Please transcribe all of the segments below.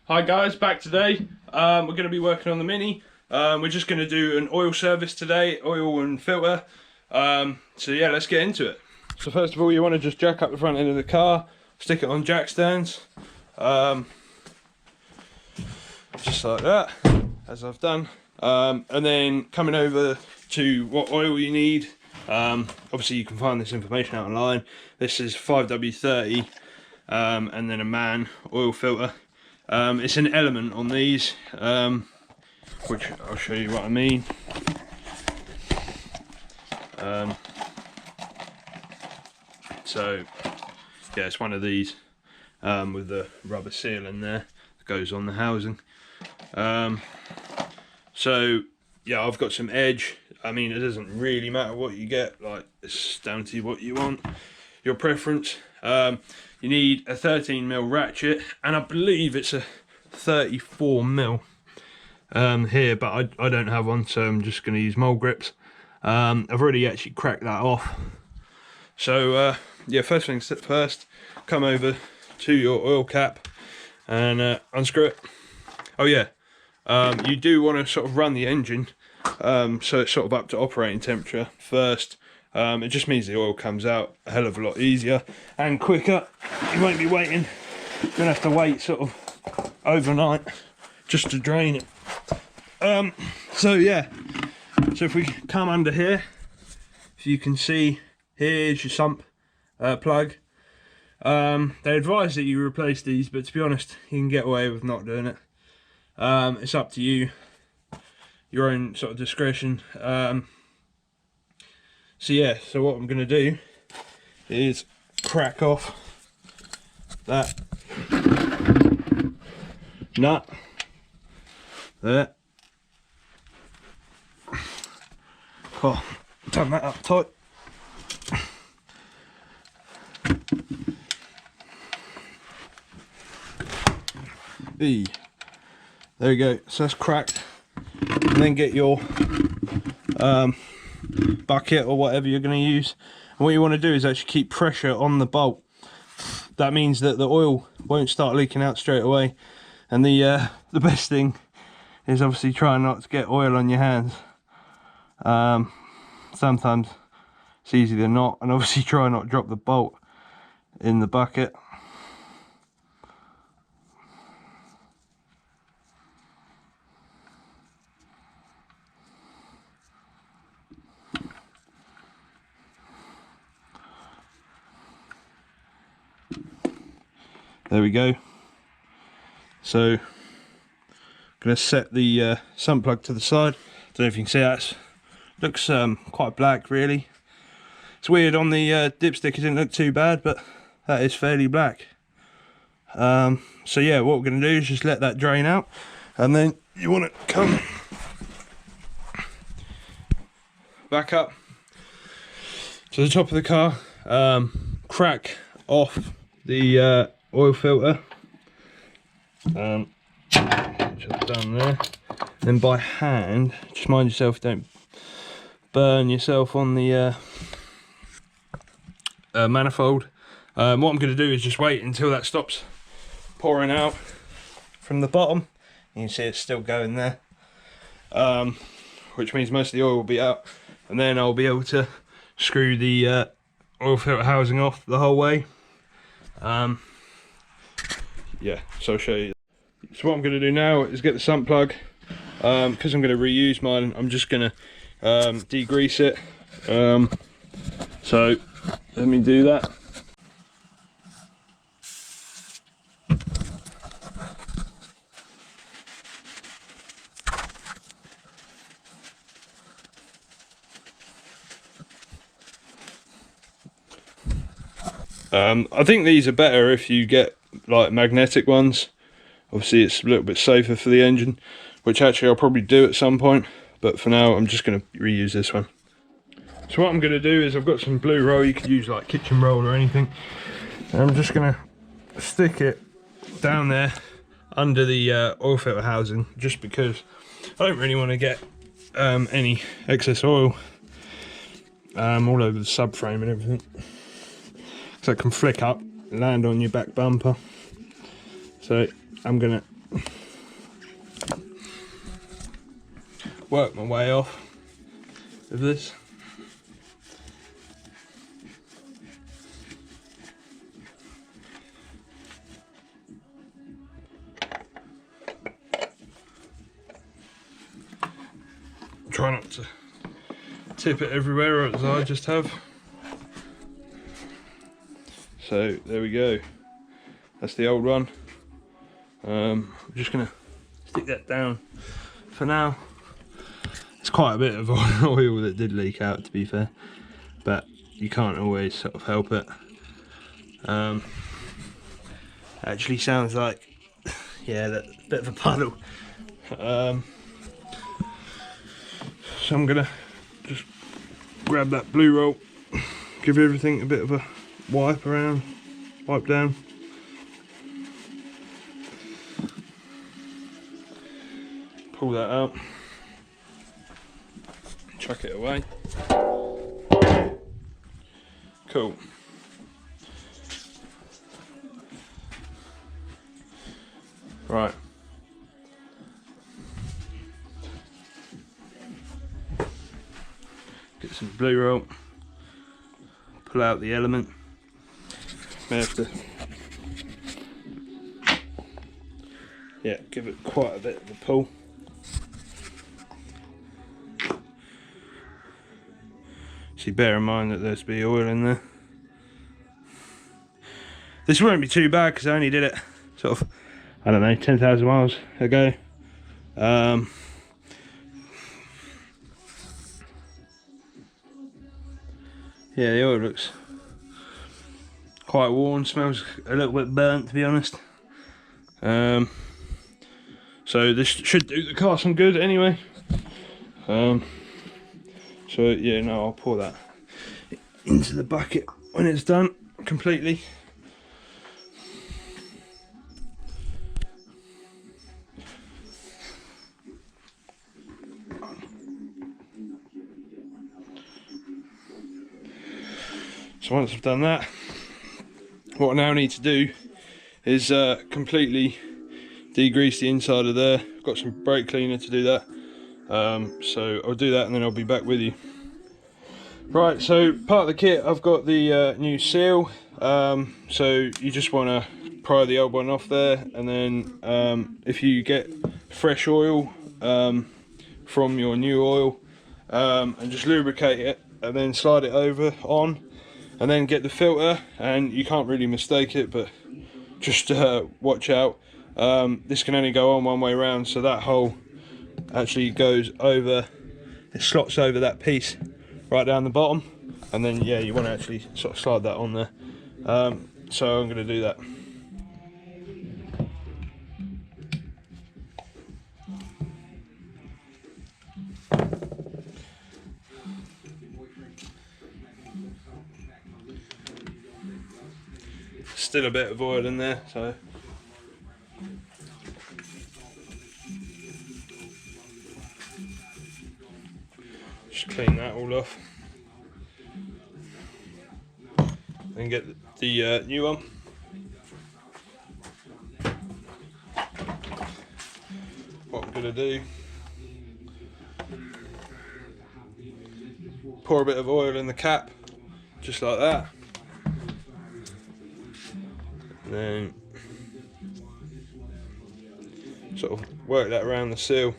Hi guys, back today. We're going to be working on the Mini. We're just going to do an oil service today, oil and filter. So yeah, let's get into it. So first of all, you want to just jack up the front end of the car, stick it on jack stands, just like that, as I've done. And then coming over to what oil you need. Obviously you can find this information out online. This is 5W30 and then a MAN oil filter. It's an element on these, which I'll show you what I mean. So yeah, it's one of these with the rubber seal in there that goes on the housing. So yeah, I've got some edge. I mean, it doesn't really matter what you get, like it's down to what you want, your preference. You need a 13mm ratchet, and I believe it's a 34mm here, but I don't have one, so I'm just going to use mole grips. I've already actually cracked that off. So yeah, first things first, come over to your oil cap and unscrew it. Oh yeah, you do want to sort of run the engine so it's sort of up to operating temperature first. It just means the oil comes out a hell of a lot easier and quicker. You won't be waiting, you're gonna have to wait sort of overnight just to drain it. So yeah, so if we come under here, if you can see, here's your sump plug. They advise that you replace these, but to be honest, you can get away with not doing it. It's up to you, your own sort of discretion. So yeah, so what I'm going to do is crack off that nut there. Oh, turn that up tight. There we go, so that's cracked. And then get your bucket or whatever you're going to use, and what you want to do is actually keep pressure on the bolt. That means that the oil won't start leaking out straight away, and the best thing is obviously try not to get oil on your hands. Sometimes it's easier than not, and obviously try not to drop the bolt in the bucket. There we go. So I'm going to set the sump plug to the side. Don't know if you can see that. Looks quite black really. It's weird, on the dipstick it didn't look too bad, but that is fairly black. So yeah, what we're going to do is just let that drain out, and then you want to come back up to the top of the car, crack off the oil filter, which I've done there. Then by hand, just mind yourself, don't burn yourself on the manifold. What I'm going to do is just wait until that stops pouring out from the bottom. You can see it's still going there, which means most of the oil will be out, and then I'll be able to screw the oil filter housing off the whole way. Yeah, so I'll show you. So what I'm going to do now is get the sump plug, because I'm going to reuse mine. I'm just going to degrease it. So let me do that. I think these are better if you get like magnetic ones. Obviously it's a little bit safer for the engine, which actually I'll probably do at some point, but for now I'm just going to reuse this one. So what I'm going to do is, I've got some blue roll, you could use like kitchen roll or anything, and I'm just going to stick it down there under the oil filter housing, just because I don't really want to get any excess oil all over the subframe and everything, so it can flick up, land on your back bumper. So I'm gonna work my way off with this. Try not to tip it everywhere as I just have. So there we go, that's the old one. I'm just gonna stick that down for now. It's quite a bit of oil that did leak out, to be fair, but you can't always sort of help it. Actually sounds like, yeah, that's a bit of a puddle. So I'm gonna just grab that blue roll, give everything a bit of a wipe down. Pull that out, chuck it away. Cool. Right. Get some blue roll, pull out the element. May have to, yeah, give it quite a bit of a pull. See, bear in mind that there's be oil in there. This won't be too bad because I only did it sort of, I don't know, 10,000 miles ago. Yeah, the oil looks quite worn, smells a little bit burnt, to be honest. So this should do the car some good anyway. So yeah, no, I'll pour that into the bucket when it's done completely. So once I've done that, what I now need to do is completely degrease the inside of there. I've got some brake cleaner to do that. So I'll do that and then I'll be back with you. Right, so part of the kit, I've got the new seal. So you just want to pry the old one off there, and then if you get fresh oil from your new oil, and just lubricate it and then slide it over on, and then get the filter, and you can't really mistake it, but just watch out. This can only go on one way round, so that hole actually goes over, it slots over that piece right down the bottom, and then yeah, you want to actually sort of slide that on there. So I'm going to do that. Still a bit of oil in there, so just clean that all off. Then get the new one. What I'm going to do, pour a bit of oil in the cap, just like that. And then sort of work that around the seal.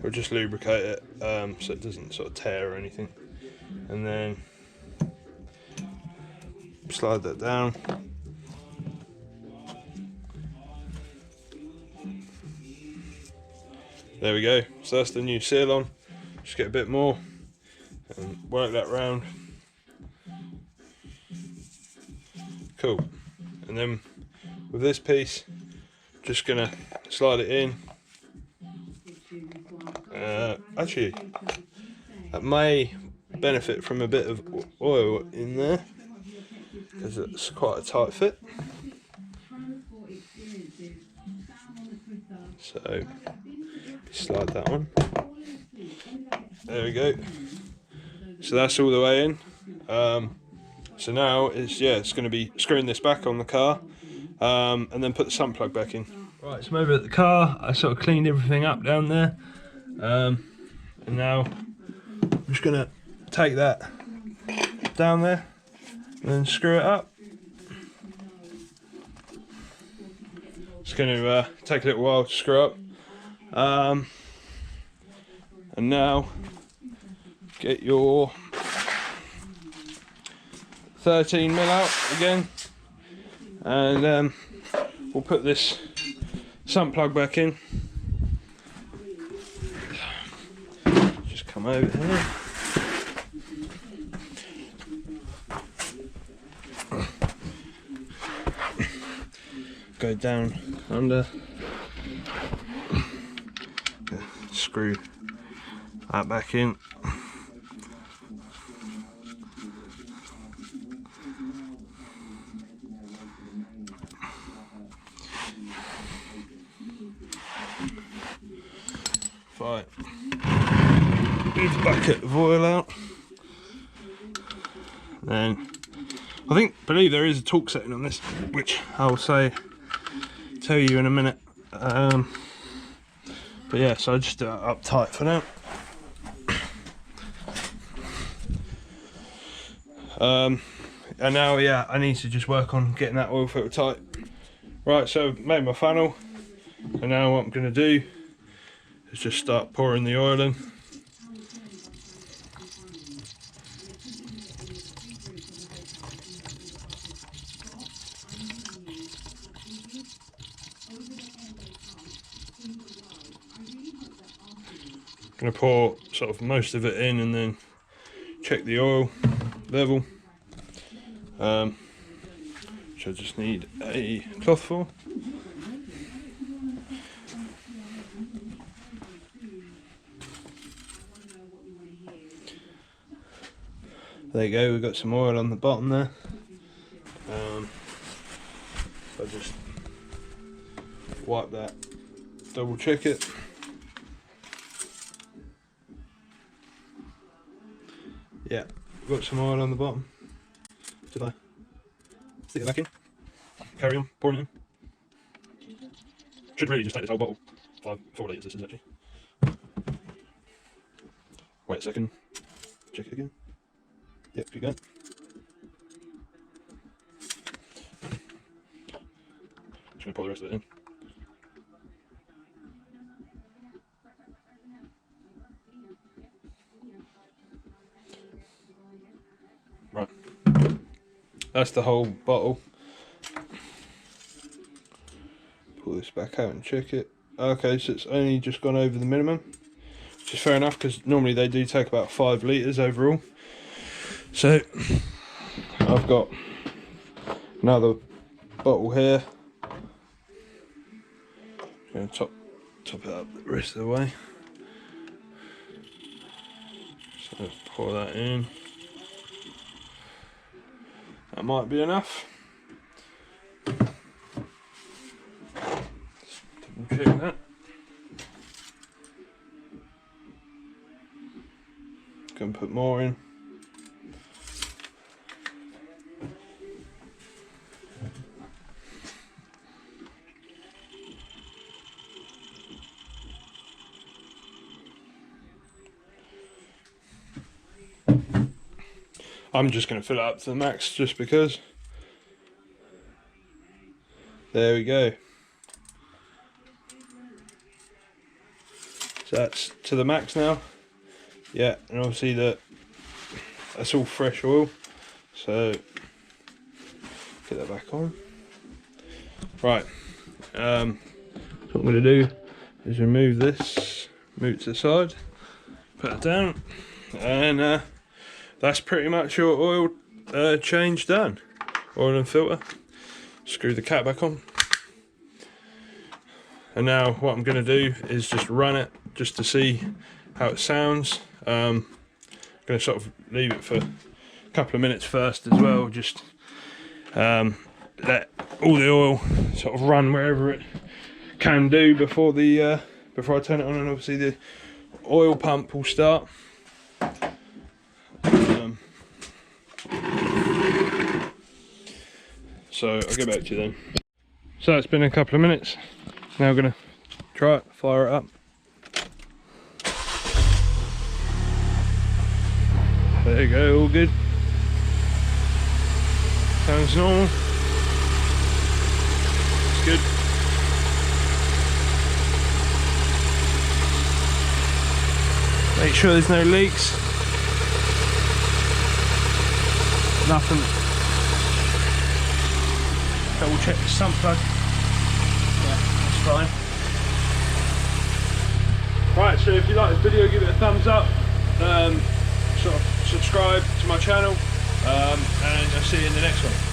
Or just lubricate it so it doesn't sort of tear or anything. And then slide that down. There we go. So that's the new seal on. Just get a bit more and work that round. Cool. And then with this piece, just gonna slide it in. Actually, that may benefit from a bit of oil in there because it's quite a tight fit. So slide that on. There we go. So that's all the way in. So now it's going to be screwing this back on the car, and then put the sump plug back in. Right, so I'm over at the car. I sort of cleaned everything up down there, and now I'm just gonna take that down there and then screw it up. It's going to take a little while to screw up, and now get your 13mm out again, and we'll put this sump plug back in. Just come over here. Go down under, screw that back in. Right, move the bucket of oil out. Then believe there is a torque setting on this, which I'll tell you in a minute. But yeah, so I just do it up tight for now. And now, yeah, I need to just work on getting that oil filter tight. Right, so I've made my funnel, and now what I'm going to do is just start pouring the oil in. I'm going to pour sort of most of it in and then check the oil level, which I just need a cloth for. There you go, we've got some oil on the bottom there. So just wipe that, double check it. Yeah, we've got some oil on the bottom. Did I stick it back in? Carry on, pouring it in. Should really just take this whole bottle. 4 litres this is actually. Wait a second, check it again. Yep, keep going. Just going to pour the rest of it in. Right, that's the whole bottle. Pull this back out and check it. Okay, so it's only just gone over the minimum, which is fair enough because normally they do take about 5 litres overall. So I've got another bottle here. I'm going to top it up the rest of the way. So pour that in. That might be enough. Double check that. Can put more in. I'm just going to fill it up to the max just because. There we go. So that's to the max now. Yeah, and obviously that's all fresh oil. So get that back on. Right. So what I'm going to do is remove this, move it to the side, put it down, and that's pretty much your oil change done. Oil and filter. Screw the cap back on. And now what I'm going to do is just run it just to see how it sounds. I'm going to sort of leave it for a couple of minutes first as well. Just let all the oil sort of run wherever it can do before I turn it on, and obviously the oil pump will start. So I'll get back to you then. So it's been a couple of minutes. Now I'm gonna try it, fire it up. There you go, all good. Sounds normal. It's good. Make sure there's no leaks. Nothing. Double check the sump plug. Yeah, that's fine. Right, so if you like this video, give it a thumbs up. Sort of subscribe to my channel, and I'll see you in the next one.